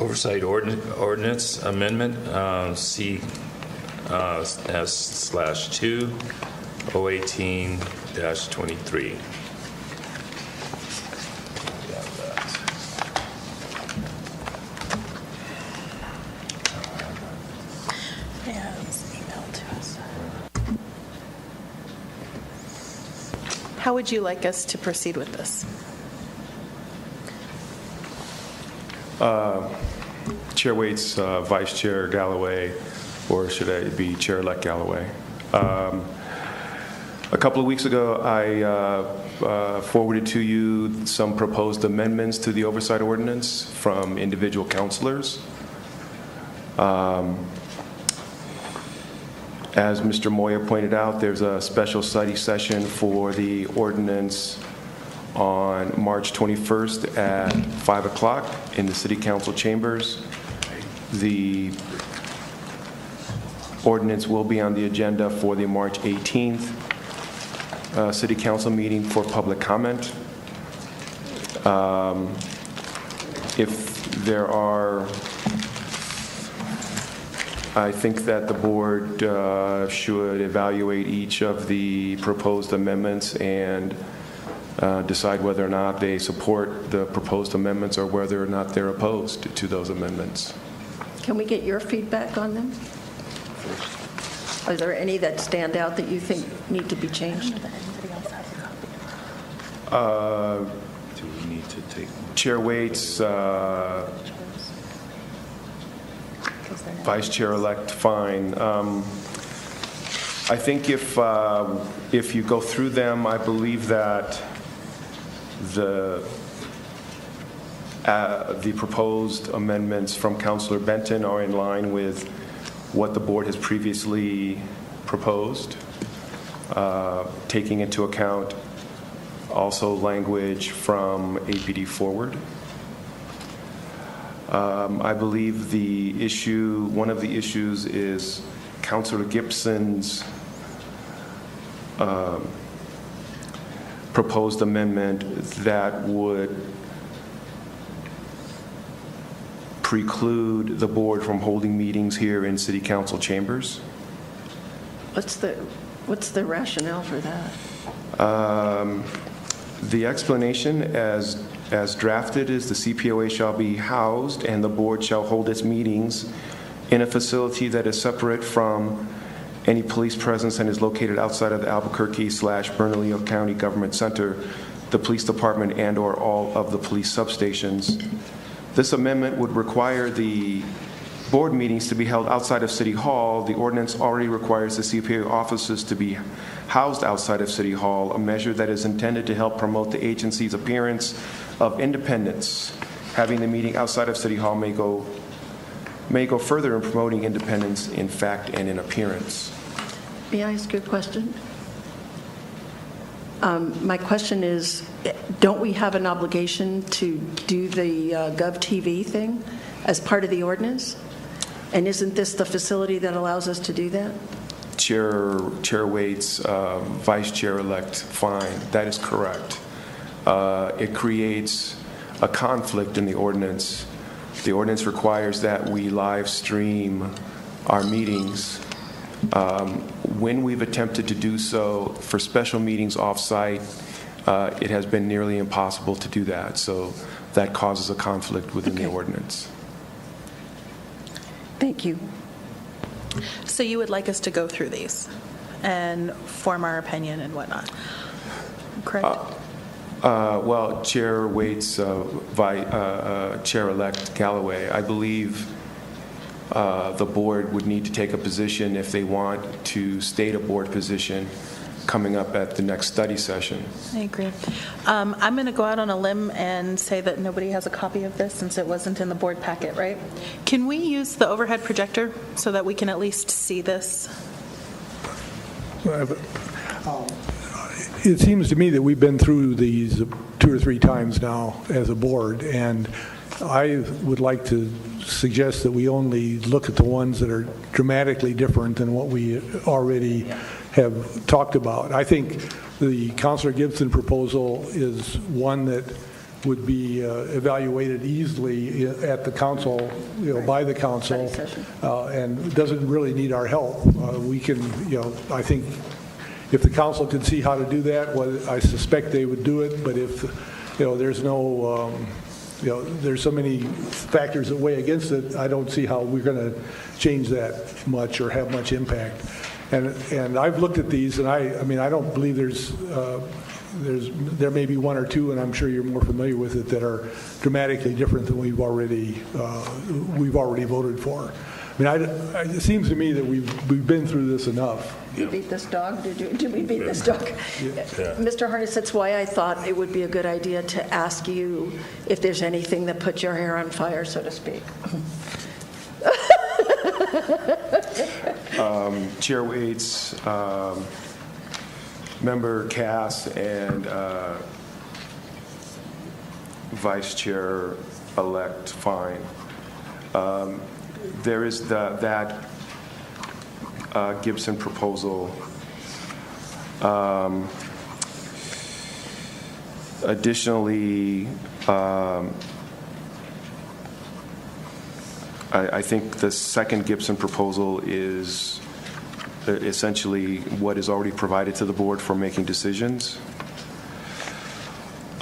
Oversight ordinance amendment, C/2 018-23. How would you like us to proceed with this? Chair Waits, Vice Chair Galloway, or should I be Chair-elect Galloway? A couple of weeks ago, I forwarded to you some proposed amendments to the oversight ordinance from individual councilors. As Mr. Moya pointed out, there's a special study session for the ordinance on March 21st at 5 o'clock in the City Council chambers. The ordinance will be on the agenda for the March 18th City Council meeting for public comment. If there are, I think that the board should evaluate each of the proposed amendments and decide whether or not they support the proposed amendments or whether or not they're opposed to those amendments. Can we get your feedback on them? Are there any that stand out that you think need to be changed? Do we need to take? Chair Waits, Vice Chair-elect Fine. I think if you go through them, I believe that the proposed amendments from Councilor Benton are in line with what the board has previously proposed, taking into account also language from APD Forward. I believe one of the issues is Councilor Gibson's proposed amendment that would preclude the board from holding meetings here in City Council chambers. What's the rationale for that? The explanation as drafted is the CPOA shall be housed and the board shall hold its meetings in a facility that is separate from any police presence and is located outside of the Albuquerque/Bernalillo County Government Center, the police department, and or all of the police substations. This amendment would require the board meetings to be held outside of City Hall. The ordinance already requires the CPOA offices to be housed outside of City Hall, a measure that is intended to help promote the agency's appearance of independence. Having the meeting outside of City Hall may go further in promoting independence in fact and in appearance. May I ask you a question? My question is, don't we have an obligation to do the GovTV thing as part of the ordinance? And isn't this the facility that allows us to do that? Chair Waits, Vice Chair-elect Fine, that is correct. It creates a conflict in the ordinance. The ordinance requires that we live stream our meetings. When we've attempted to do so for special meetings off-site, it has been nearly impossible to do that. So that causes a conflict within the ordinance. Thank you. So you would like us to go through these and form our opinion and whatnot, correct? Well, Chair Waits, Chair-elect Galloway, I believe the board would need to take a position if they want to state a board position coming up at the next study session. I agree. I'm going to go out on a limb and say that nobody has a copy of this since it wasn't in the board packet, right? Can we use the overhead projector so that we can at least see this? It seems to me that we've been through these 2 or 3 times now as a board, and I would like to suggest that we only look at the ones that are dramatically different than what we already have talked about. I think the Councilor Gibson proposal is one that would be evaluated easily at the council, by the council, Study session. and doesn't really need our help. We can, I think if the council could see how to do that, well, I suspect they would do it, but if, there's no, there's so many factors that weigh against it, I don't see how we're going to change that much or have much impact. And I've looked at these, and I mean, I don't believe there may be one or two, and I'm sure you're more familiar with it, that are dramatically different than we've already voted for. I mean, it seems to me that we've been through this enough. You beat this dog? Did we beat this dog? Mr. Harness, that's why I thought it would be a good idea to ask you if there's anything that puts your hair on fire, so to speak. Chair Waits, Member Cass, and Vice Chair-elect Fine. There is that Gibson proposal. Additionally, I think the second Gibson proposal is essentially what is already provided to the board for making decisions.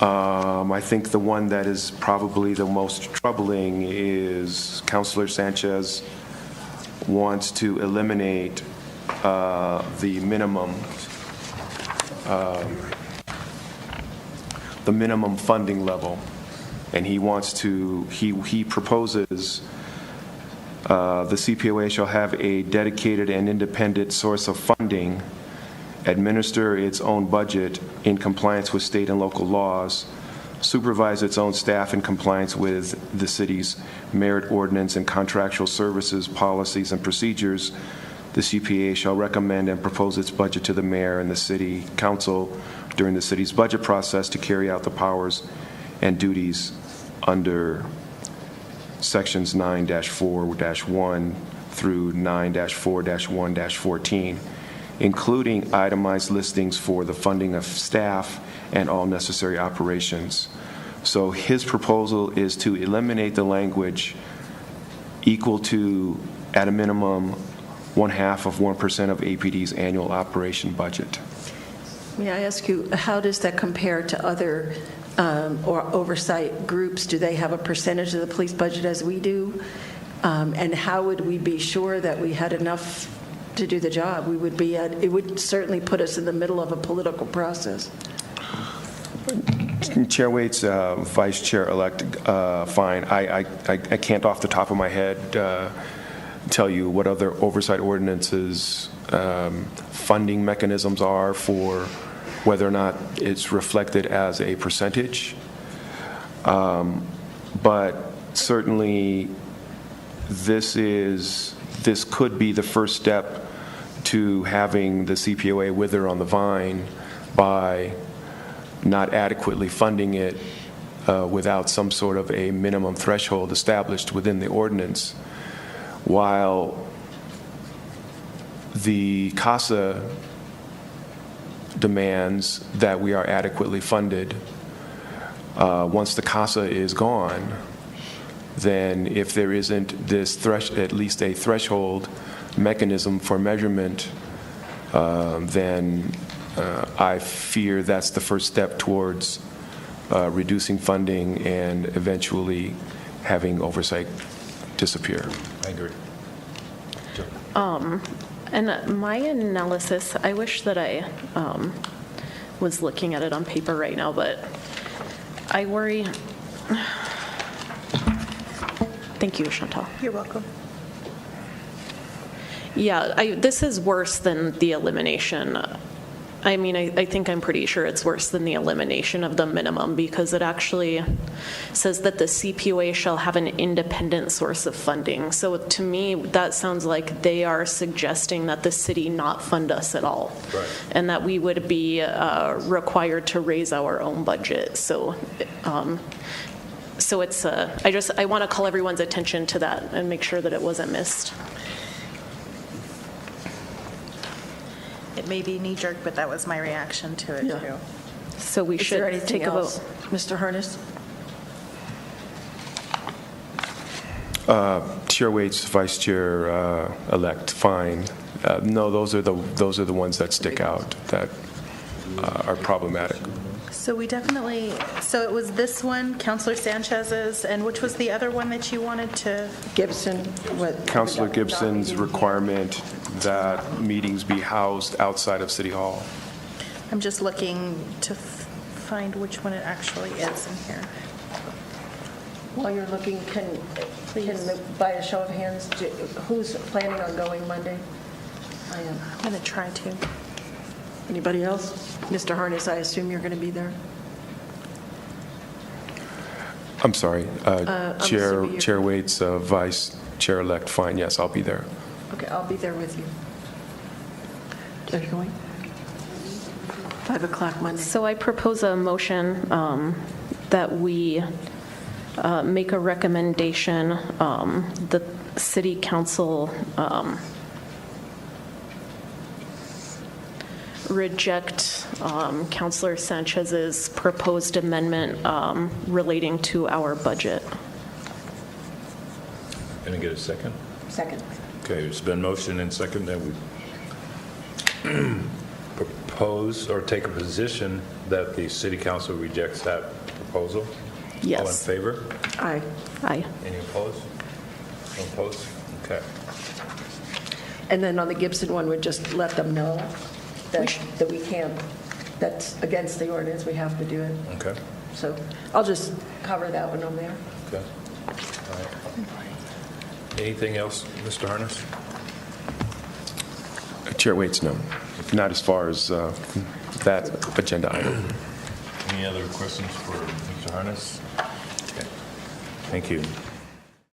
I think the one that is probably the most troubling is Councilor Sanchez wants to eliminate the minimum funding level, and he proposes the CPOA shall have a dedicated and independent source of funding, administer its own budget in compliance with state and local laws, supervise its own staff in compliance with the city's merit ordinance and contractual services, policies, and procedures. The CPA shall recommend and propose its budget to the mayor and the city council during the city's budget process to carry out the powers and duties under sections 9-4-1 through 9-4-1-14, including itemized listings for the funding of staff and all necessary operations. So his proposal is to eliminate the language equal to, at a minimum, 0.5% of APD's annual operation budget. May I ask you, how does that compare to other or oversight groups? Do they have a percentage of the police budget as we do? And how would we be sure that we had enough to do the job? It would certainly put us in the middle of a political process. Chair Waits, Vice Chair-elect Fine, I can't off the top of my head tell you what other oversight ordinances funding mechanisms are for whether or not it's reflected as a percentage. But certainly this could be the first step to having the CPOA wither on the vine by not adequately funding it without some sort of a minimum threshold established within the ordinance, while the CASA demands that we are adequately funded. Once the CASA is gone, then if there isn't this at least a threshold mechanism for measurement, then I fear that's the first step towards reducing funding and eventually having oversight disappear. I agree. And my analysis, I wish that I was looking at it on paper right now, but I worry. Thank you, Chantal. You're welcome. Yeah, this is worse than the elimination. I mean, I think I'm pretty sure it's worse than the elimination of the minimum, because it actually says that the CPOA shall have an independent source of funding. So to me, that sounds like they are suggesting that the city not fund us at all, Right. and that we would be required to raise our own budget. So it's I want to call everyone's attention to that and make sure that it wasn't missed. It may be knee-jerk, but that was my reaction to it, Yeah. too. So we Is should there anything take a else? vote. Mr. Harness? Chair Waits, Vice Chair elect, fine. No, those are the ones that stick out, that are problematic. So we definitely, so it was this one, Councilor Sanchez's, and which was the other one that you wanted to? Gibson, what? Councilor Gibson's requirement that meetings be housed outside of City Hall. I'm just looking to find which one it actually is in here. While you're looking, by a show of hands, who's planning on going Monday? I am. I'm going to try to. Anybody else? Mr. Harness, I assume you're going to be there? I'm sorry, assuming you're- Chair Waits, Vice Chair elect, fine, yes, I'll be there. Okay, I'll be there with you. Are you going? 5 o'clock Monday. So I propose a motion that we make a recommendation that City Council reject Councilor Sanchez's proposed amendment relating to our budget. Can I get a second? Second. Okay, it's been motion and second that we propose or take a position that the city council rejects that proposal. Yes. All in favor? Aye. Aye. Any opposed? No opposed? Okay. And then on the Gibson one, we'd just let them know that we can't, that's against the ordinance, we have to do it. Okay. So I'll just cover that one on there. Okay. All right. Anything else, Mr. Harness? Chair Waits, no, not as far as that agenda item. Any other questions for Mr. Harness? Okay. Thank you.